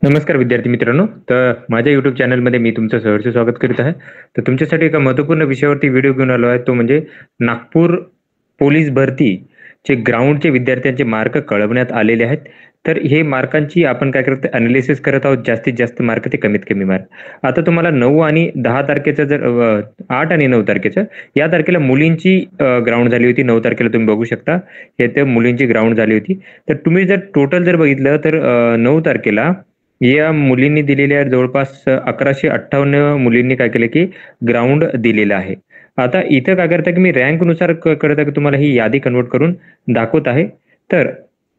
नमस्कार विद्यार्थी मित्रांनो. तर माझ्या YouTube चॅनलमध्ये मी तुमचं सहर्ष स्वागत करीत आहे. तर तुमच्यासाठी एका महत्त्वपूर्ण विषयावरती व्हिडिओ घेऊन आलो आहे. तो म्हणजे नागपूर पोलीस भरतीचे ग्राउंडचे विद्यार्थ्यांचे मार्क कळवण्यात आलेले आहेत. तर हे मार्कांची आपण काय करतो एनालिसिस करत आहोत. जास्तीत जास्त मार्क ते कमीत कमी मार्क. आता तुम्हाला 9 आणि 10 तारखेचं 8 आणि 9 तारखेचं या तारखेला मुलींची ग्राउंड झाली होती. 9 तारखेला तुम्ही बघू शकता. हे तर मुलींची ग्राउंड झाली होती. तर तुम्ही जर टोटल जर बघितलं तर 9 तारखेला या मुलींनी दिलेल्या जवळपास 1158 मुलींनी काय केलं की ग्राउंड दिलेलं आहे. आता इथं काय करता की मी रँकनुसार करता की तुम्हाला ही यादी कन्वर्ट करून दाखवत आहे. तर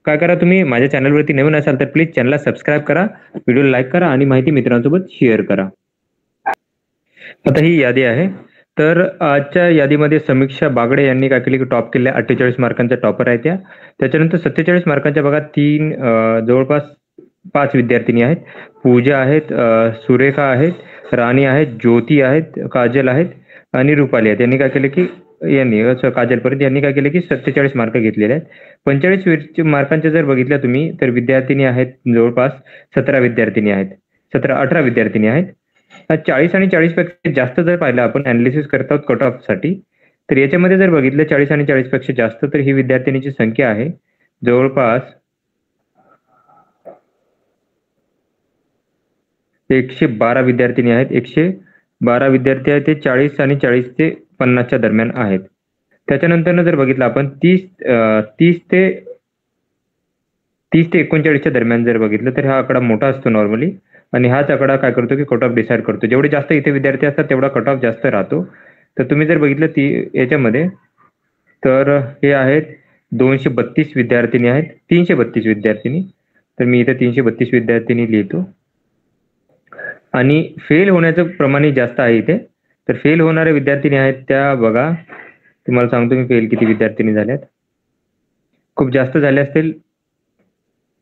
काय करा, तुम्ही माझ्या चॅनलवरती नवीन असाल तर प्लीज चॅनलला सबस्क्राईब करा, व्हिडिओ लाईक करा आणि माहिती मित्रांसोबत शेअर करा. आता ही यादी आहे. तर आजच्या यादीमध्ये समीक्षा बागडे यांनी काय केले की टॉप केले. 48 मार्कांचा टॉपर आहे त्या. त्याच्यानंतर 47 मार्कांच्या भागात जवळपास 5 विद्यार्थिनी आहेत. पूजा आहेत, सुरेखा आहेत, राणी आहेत, ज्योती आहेत, काजल आहेत आणि रुपाली आहेत. यांनी काय केलं की काजलपर्यंत यांनी काय केलं की 47 मार्क घेतलेले आहेत. 45 मार्कांचे जर बघितल्या तुम्ही तर विद्यार्थिनी आहेत जवळपास 17 विद्यार्थिनी आहेत. 18 विद्यार्थिनी आहेत. 40 आणि 40 पेक्षा जास्त जर पाहिलं आपण अनालिसिस करत आहोत कट ऑफ साठी, तर याच्यामध्ये जर बघितलं 40 आणि 40 पेक्षा जास्त तर ही विद्यार्थिनीची संख्या आहे जवळपास 112 विद्यार्थिनी आहेत. 112 विद्यार्थी आहेत. ते 40 आणि 40 ते 50च्या दरम्यान आहेत. त्याच्यानंतर जर बघितलं आपण 30 ते 39च्या दरम्यान जर बघितलं तर हा आकडा मोठा असतो नॉर्मली, आणि हाच आकडा काय करतो की कट ऑफ डिसाईड करतो. जेवढे जास्त इथे विद्यार्थी असतात तेवढा कट ऑफ जास्त राहतो. तर तुम्ही जर बघितलं याच्यामध्ये तर हे आहेत 232 विद्यार्थिनी आहेत. 332 विद्यार्थिनी. तर मी इथे 332 विद्यार्थिनी लिहितो. आणि फेल होण्याचं प्रमाणही जास्त आहे इथे. तर फेल होणारे विद्यार्थिनी आहेत त्या बघा, तुम्हाला सांगतो मी फेल किती विद्यार्थिनी झाल्यात. खूप जास्त झाले असतील,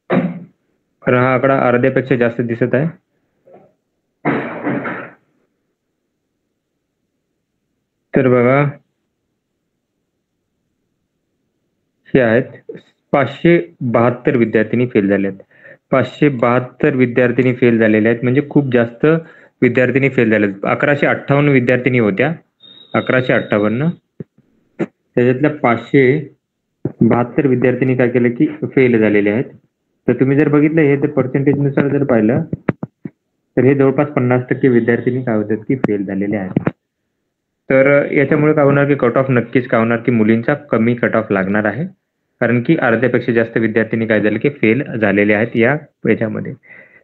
कारण हा आकडा अर्ध्यापेक्षा जास्त दिसत आहे. तर बघा, हे आहेत 572 विद्यार्थिनी फेल झाले आहेत. 572 विद्यार्थिनी फेल झालेले आहेत, म्हणजे खूप जास्त विद्यार्थिनी फेल झाले आहेत. 1158 विद्यार्थिनी होत्या. 1158 त्याच्यातल्या 572 विद्यार्थिनी काय केलं की फेल झालेले आहेत. तर तुम्ही जर बघितलं हे तर पर्सेंटेजनुसार जर पाहिलं तर हे जवळपास 50% विद्यार्थिनी काय होतात की फेल झालेले आहेत. तर याच्यामुळे काय होणार की कट ऑफ नक्कीच काय होणार की मुलींचा कमी कट ऑफ लागणार आहे, कारण की अर्ध्यापेक्षा जास्त विद्यार्थिनी काय झाले की फेल झालेले आहेत याच्यामध्ये.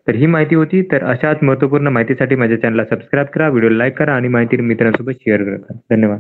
तर ही माहिती होती. तर अशाच महत्त्वपूर्ण माहितीसाठी माझ्या चॅनलला सबस्क्राईब करा, व्हिडिओ लाईक करा आणि माहिती मित्रांसोबत शेअर करा. धन्यवाद.